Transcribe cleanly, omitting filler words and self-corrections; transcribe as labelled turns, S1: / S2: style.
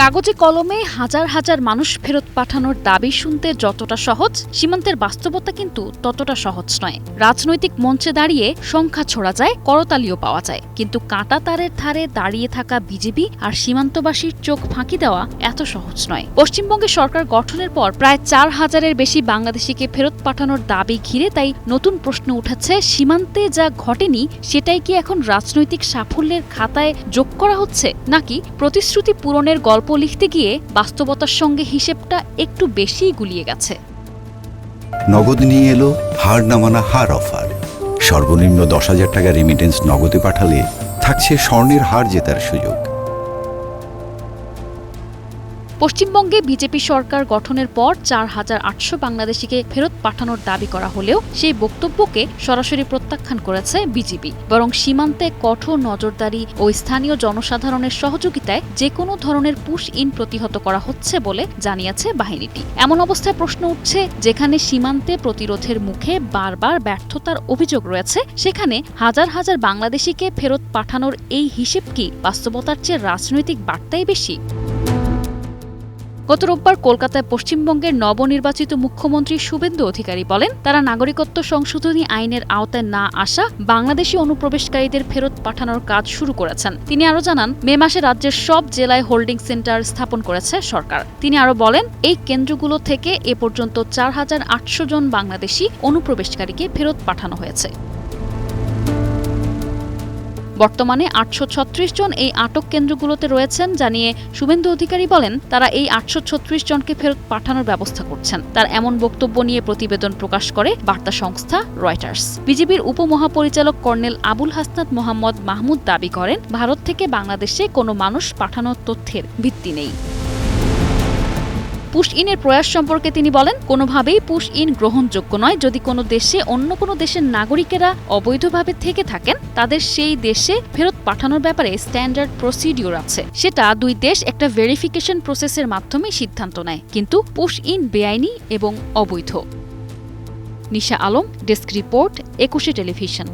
S1: কাগজে কলমে হাজার হাজার মানুষ ফেরত পাঠানোর দাবি শুনতে যতটা সহজ, সীমান্তের বাস্তবতা কিন্তু ততটা সহজ নয়। রাজনৈতিক মঞ্চে দাঁড়িয়ে সংখ্যা ছোড়া যায়, করতালিও পাওয়া যায়, কিন্তু কাঁটা তারের ধারে দাঁড়িয়ে থাকা বিজেপি আর সীমান্তবাসীর চোখ ফাঁকি দেওয়া এত সহজ নয়। পশ্চিমবঙ্গে সরকার গঠনের পর প্রায় ৪,০০০-এর বেশি বাংলাদেশিকে ফেরত পাঠানোর দাবি ঘিরে তাই নতুন প্রশ্ন উঠেছে, সীমান্তে যা ঘটেনি সেটাই কি এখন রাজনৈতিক সাফল্যের খাতায় যোগ করা হচ্ছে, নাকি প্রতিশ্রুতি পূরণের গল্প লিখতে গিয়ে বাস্তবতার সঙ্গে হিসেবটা একটু বেশিই গুলিয়ে গেছে।
S2: নগদ নিয়ে এলো হার না মানা হার অফার। সর্বনিম্ন ১০,০০০ টাকা রেমিটেন্স নগদে পাঠালে থাকছে স্বর্ণের হার জেতার সুযোগ।
S1: পশ্চিমবঙ্গে বিজেপি সরকার গঠনের পর ৪,৮০০ বাংলাদেশিকে ফেরত পাঠানোর দাবি করা হলেও সেই বক্তব্যকে সরাসরি প্রত্যাখ্যান করেছে বিজেপি। বরং সীমান্তে কঠোর নজরদারি ও স্থানীয় জনসাধারণের সহযোগিতায় যেকোনো ধরনের পুশ ইন প্রতিহত করা হচ্ছে বলে জানিয়েছে বাহিনীটি। এমন অবস্থায় প্রশ্ন উঠছে, যেখানে সীমান্তে প্রতিরোধের মুখে বারবার ব্যর্থতার অভিযোগ রয়েছে, সেখানে হাজার হাজার বাংলাদেশিকে ফেরত পাঠানোর এই হিসেব কি বাস্তবতার চেয়ে রাজনৈতিক বার্তাই বেশি? গত রোববার কলকাতায় পশ্চিমবঙ্গের নবনির্বাচিত মুখ্যমন্ত্রী শুভেন্দু অধিকারী বলেন, তারা নাগরিকত্ব সংশোধনী আইনের আওতায় না আসা বাংলাদেশি অনুপ্রবেশকারীদের ফেরত পাঠানোর কাজ শুরু করেছেন। তিনি আরও জানান, মে মাসে রাজ্যের সব জেলায় হোল্ডিং সেন্টার স্থাপন করেছে সরকার। তিনি আরও বলেন, এই কেন্দ্রগুলো থেকে এ পর্যন্ত ৪,৮০০ জন বাংলাদেশি অনুপ্রবেশকারীকে ফেরত পাঠানো হয়েছে। বর্তমানে ৮৩৬ জন এই আটক কেন্দ্রগুলোতে রয়েছেন জানিয়ে শুভেন্দু অধিকারী বলেন, তারা এই ৮৩৬ জনকে ফেরত পাঠানোর ব্যবস্থা করছেন। তার এমন বক্তব্য নিয়ে প্রতিবেদন প্রকাশ করে বার্তা সংস্থা রয়টার্স। বিজেপির উপমহাপরিচালক কর্নেল আবুল হাসনাত মোহাম্মদ মাহমুদ দাবি করেন, ভারত থেকে বাংলাদেশে কোনো মানুষ পাঠানোর তথ্যের ভিত্তি নেই। পুশ ইনের প্রয়াস সম্পর্কে তিনি বলেন, কোনোভাবেই পুশ ইন গ্রহণযোগ্য নয়। যদি কোনো দেশে অন্য কোনো দেশের নাগরিকেরা অবৈধভাবে থেকে থাকেন, তাদের সেই দেশে ফেরত পাঠানোর ব্যাপারে স্ট্যান্ডার্ড প্রসিডিউর আছে। সেটা দুই দেশ একটা ভেরিফিকেশন প্রসেসের মাধ্যমে সিদ্ধান্ত নেয়, কিন্তু পুশ ইন বেআইনি এবং অবৈধ। নিশা আলম, ডেস্ক রিপোর্ট, ২১শে টেলিভিশন।